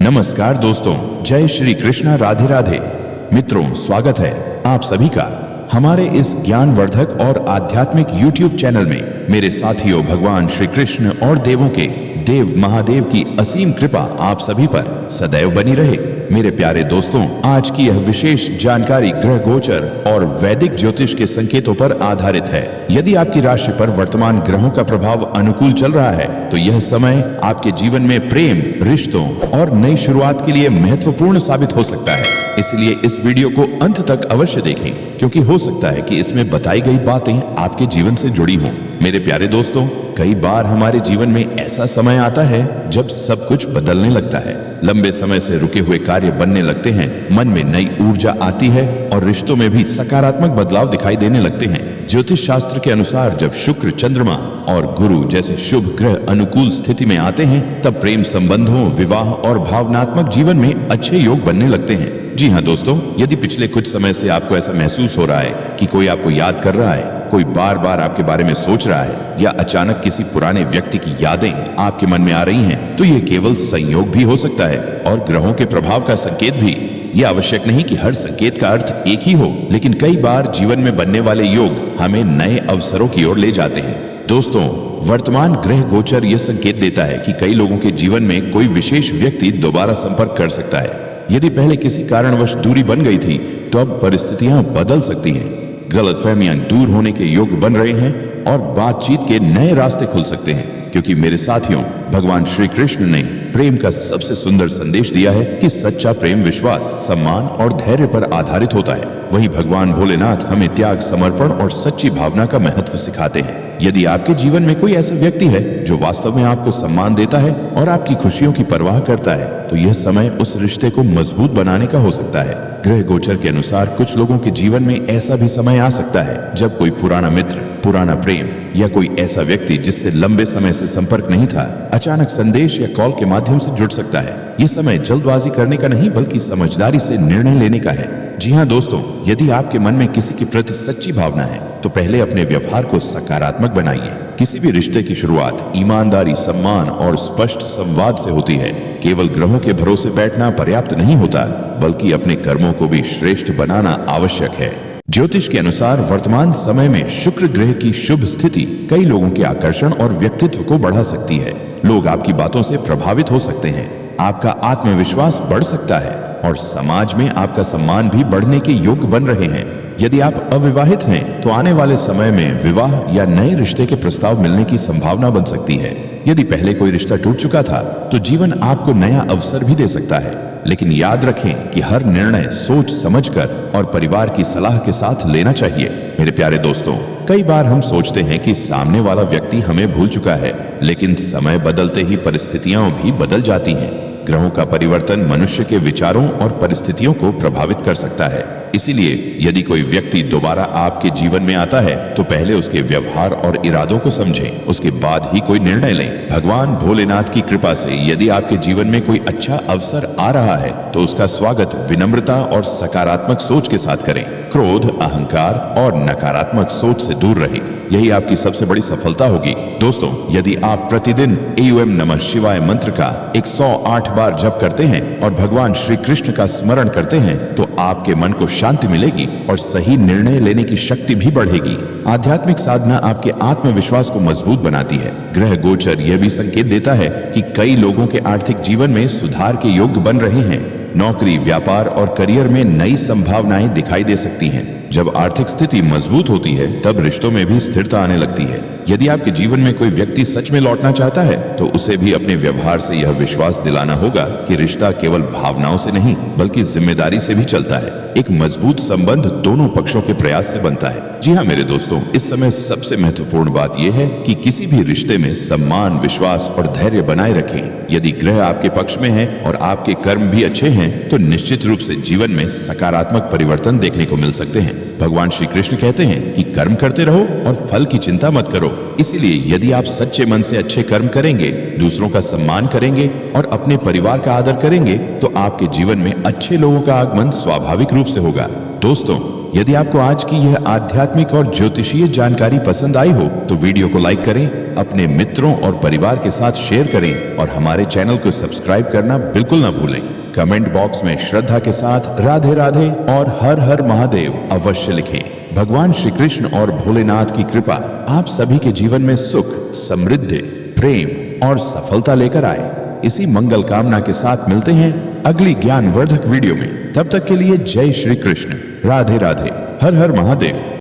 नमस्कार दोस्तों, जय श्री कृष्णा, राधे राधे। मित्रों, स्वागत है आप सभी का हमारे इस ज्ञानवर्धक और आध्यात्मिक YouTube चैनल में। मेरे साथियों, भगवान श्री कृष्ण और देवों के देव महादेव की असीम कृपा आप सभी पर सदैव बनी रहे। मेरे प्यारे दोस्तों, आज की यह विशेष जानकारी ग्रह गोचर और वैदिक ज्योतिष के संकेतों पर आधारित है। यदि आपकी राशि पर वर्तमान ग्रहों का प्रभाव अनुकूल चल रहा है तो यह समय आपके जीवन में प्रेम, रिश्तों और नई शुरुआत के लिए महत्वपूर्ण साबित हो सकता है। इसलिए इस वीडियो को अंत तक अवश्य देखें, क्योंकि हो सकता है कि इसमें बताई गई बातें आपके जीवन से जुड़ी हों। मेरे प्यारे दोस्तों, कई बार हमारे जीवन में ऐसा समय आता है जब सब कुछ बदलने लगता है। लंबे समय से रुके हुए कार्य बनने लगते हैं, मन में नई ऊर्जा आती है और रिश्तों में भी सकारात्मक बदलाव दिखाई देने लगते हैं। ज्योतिष शास्त्र के अनुसार जब शुक्र, चंद्रमा और गुरु जैसे शुभ ग्रह अनुकूल स्थिति में आते हैं, तब प्रेम संबंधों, विवाह और भावनात्मक जीवन में अच्छे योग बनने लगते हैं। जी हाँ दोस्तों, यदि पिछले कुछ समय से आपको ऐसा महसूस हो रहा है कि कोई आपको याद कर रहा है, कोई बार बार आपके बारे में सोच रहा है, या अचानक किसी पुराने व्यक्ति की यादें आपके मन में आ रही हैं, तो ये केवल संयोग भी हो सकता है और ग्रहों के प्रभाव का संकेत भी। यह आवश्यक नहीं कि हर संकेत का अर्थ एक ही हो, लेकिन कई बार जीवन में बनने वाले योग हमें नए अवसरों की ओर ले जाते हैं। दोस्तों, वर्तमान ग्रह गोचर यह संकेत देता है कि कई लोगों के जीवन में कोई विशेष व्यक्ति दोबारा संपर्क कर सकता है। यदि पहले किसी कारणवश दूरी बन गई थी, तो अब परिस्थितियां बदल सकती हैं। गलतफहमियां दूर होने के योग बन रहे हैं और बातचीत के नए रास्ते खुल सकते हैं, क्योंकि मेरे साथियों, भगवान श्री कृष्ण ने प्रेम का सबसे सुंदर संदेश दिया है कि सच्चा प्रेम विश्वास, सम्मान और धैर्य पर आधारित होता है। वहीं भगवान भोलेनाथ हमें त्याग, समर्पण और सच्ची भावना का महत्व सिखाते हैं। यदि आपके जीवन में कोई ऐसा व्यक्ति है जो वास्तव में आपको सम्मान देता है और आपकी खुशियों की परवाह करता है, तो यह समय उस रिश्ते को मजबूत बनाने का हो सकता है। ग्रह गोचर के अनुसार कुछ लोगों के जीवन में ऐसा भी समय आ सकता है जब कोई पुराना मित्र, पुराना प्रेम या कोई ऐसा व्यक्ति जिससे लंबे समय से संपर्क नहीं था, अचानक संदेश या कॉल के माध्यम से जुड़ सकता है। यह समय जल्दबाजी करने का नहीं, बल्कि समझदारी से निर्णय लेने का है। जी हाँ दोस्तों, यदि आपके मन में किसी के प्रति सच्ची भावना है तो पहले अपने व्यवहार को सकारात्मक बनाइए। किसी भी रिश्ते की शुरुआत ईमानदारी, सम्मान और स्पष्ट संवाद से होती है। केवल ग्रहों के भरोसे बैठना पर्याप्त नहीं होता, बल्कि अपने कर्मों को भी श्रेष्ठ बनाना आवश्यक है। ज्योतिष के अनुसार वर्तमान समय में शुक्र ग्रह की शुभ स्थिति कई लोगों के आकर्षण और व्यक्तित्व को बढ़ा सकती है। लोग आपकी बातों से प्रभावित हो सकते हैं, आपका आत्मविश्वास बढ़ सकता है और समाज में आपका सम्मान भी बढ़ने के योग्य बन रहे हैं। यदि आप अविवाहित हैं तो आने वाले समय में विवाह या नए रिश्ते के प्रस्ताव मिलने की संभावना बन सकती है। यदि पहले कोई रिश्ता टूट चुका था तो जीवन आपको नया अवसर भी दे सकता है, लेकिन याद रखें कि हर निर्णय सोच समझकर और परिवार की सलाह के साथ लेना चाहिए। मेरे प्यारे दोस्तों, कई बार हम सोचते हैं कि सामने वाला व्यक्ति हमें भूल चुका है, लेकिन समय बदलते ही परिस्थितियां भी बदल जाती हैं। ग्रहों का परिवर्तन मनुष्य के विचारों और परिस्थितियों को प्रभावित कर सकता है। इसीलिए यदि कोई व्यक्ति दोबारा आपके जीवन में आता है तो पहले उसके व्यवहार और इरादों को समझें, उसके बाद ही कोई निर्णय लें। भगवान भोलेनाथ की कृपा से यदि आपके जीवन में कोई अच्छा अवसर आ रहा है तो उसका स्वागत विनम्रता और सकारात्मक सोच के साथ करें। क्रोध, अहंकार और नकारात्मक सोच से दूर रहें। यही आपकी सबसे बड़ी सफलता होगी। दोस्तों, यदि आप प्रतिदिन एओम नमः शिवाय मंत्र का 108 बार जप करते हैं और भगवान श्री कृष्ण का स्मरण करते हैं तो आपके मन को शांति मिलेगी और सही निर्णय लेने की शक्ति भी बढ़ेगी। आध्यात्मिक साधना आपके आत्मविश्वास को मजबूत बनाती है। ग्रह गोचर यह भी संकेत देता है कि कई लोगों के आर्थिक जीवन में सुधार के योग बन रहे हैं। नौकरी, व्यापार और करियर में नई संभावनाएं दिखाई दे सकती हैं। जब आर्थिक स्थिति मजबूत होती है तब रिश्तों में भी स्थिरता आने लगती है। यदि आपके जीवन में कोई व्यक्ति सच में लौटना चाहता है तो उसे भी अपने व्यवहार से यह विश्वास दिलाना होगा कि रिश्ता केवल भावनाओं से नहीं बल्कि जिम्मेदारी से भी चलता है। एक मजबूत संबंध दोनों पक्षों के प्रयास से बनता है। जी हाँ मेरे दोस्तों, इस समय सबसे महत्वपूर्ण बात यह है कि किसी भी रिश्ते में सम्मान, विश्वास और धैर्य बनाए रखें। यदि ग्रह आपके पक्ष में है और आपके कर्म भी अच्छे हैं तो निश्चित रूप से जीवन में सकारात्मक परिवर्तन देखने को मिल सकते हैं। भगवान श्री कृष्ण कहते हैं कि कर्म करते रहो और फल की चिंता मत करो। इसलिए यदि आप सच्चे मन से अच्छे कर्म करेंगे, दूसरों का सम्मान करेंगे और अपने परिवार का आदर करेंगे तो आपके जीवन में अच्छे लोगों का आगमन स्वाभाविक रूप से होगा। दोस्तों, यदि आपको आज की यह आध्यात्मिक और ज्योतिषीय जानकारी पसंद आई हो तो वीडियो को लाइक करें, अपने मित्रों और परिवार के साथ शेयर करें और हमारे चैनल को सब्सक्राइब करना बिल्कुल ना भूलें। कमेंट बॉक्स में श्रद्धा के साथ राधे राधे और हर हर महादेव अवश्य लिखें। भगवान श्री कृष्ण और भोलेनाथ की कृपा आप सभी के जीवन में सुख, समृद्धि, प्रेम और सफलता लेकर आए। इसी मंगल कामना के साथ मिलते हैं अगली ज्ञानवर्धक वीडियो में। तब तक के लिए जय श्री कृष्ण, राधे राधे, हर हर महादेव।